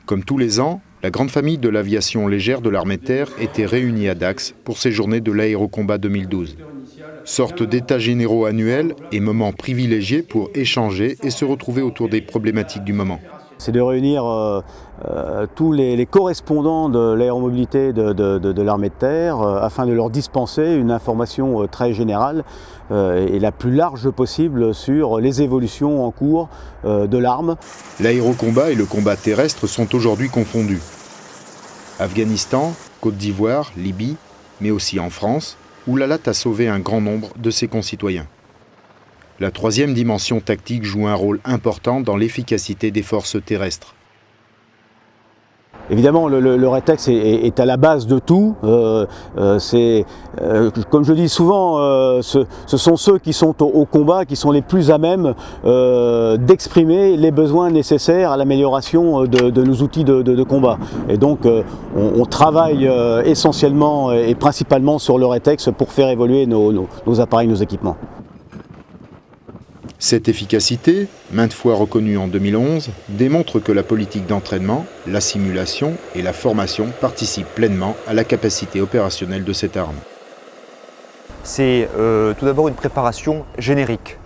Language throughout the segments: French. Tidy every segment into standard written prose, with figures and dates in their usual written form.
Comme tous les ans, la grande famille de l'aviation légère de l'armée de terre était réunie à Dax pour ces journées de l'Aérocombat 2012. Sorte d'états généraux annuels et moment privilégié pour échanger et se retrouver autour des problématiques du moment. C'est de réunir tous les correspondants de l'aéromobilité de l'armée de terre afin de leur dispenser une information très générale et la plus large possible sur les évolutions en cours de l'arme. L'aérocombat et le combat terrestre sont aujourd'hui confondus. Afghanistan, Côte d'Ivoire, Libye, mais aussi en France, où la LAT a sauvé un grand nombre de ses concitoyens. La troisième dimension tactique joue un rôle important dans l'efficacité des forces terrestres. Évidemment, le rétex est à la base de tout. Comme je dis souvent, ce sont ceux qui sont au combat qui sont les plus à même d'exprimer les besoins nécessaires à l'amélioration de nos outils de combat. Et donc, on travaille essentiellement et principalement sur le rétex pour faire évoluer nos appareils, nos équipements. Cette efficacité, maintes fois reconnue en 2011, démontre que la politique d'entraînement, la simulation et la formation participent pleinement à la capacité opérationnelle de cette arme. C'est tout d'abord une préparation générique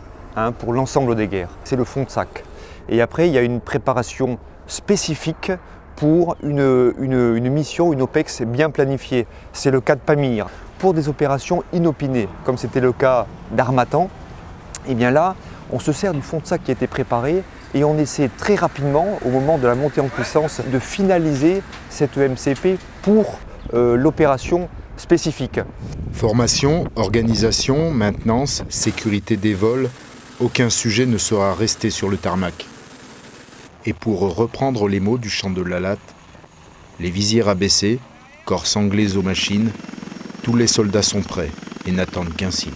pour l'ensemble des guerres. C'est le fond de sac. Et après, il y a une préparation spécifique pour une mission, une OPEX bien planifiée. C'est le cas de Pamir. Pour des opérations inopinées, comme c'était le cas d'Harmattan, et bien là, on se sert du fond de sac qui a été préparé et on essaie très rapidement, au moment de la montée en puissance, de finaliser cette EMCP pour l'opération spécifique. Formation, organisation, maintenance, sécurité des vols, aucun sujet ne sera resté sur le tarmac. Et pour reprendre les mots du chant de la LAT, les visières abaissées, corps sanglés aux machines, tous les soldats sont prêts et n'attendent qu'un signe.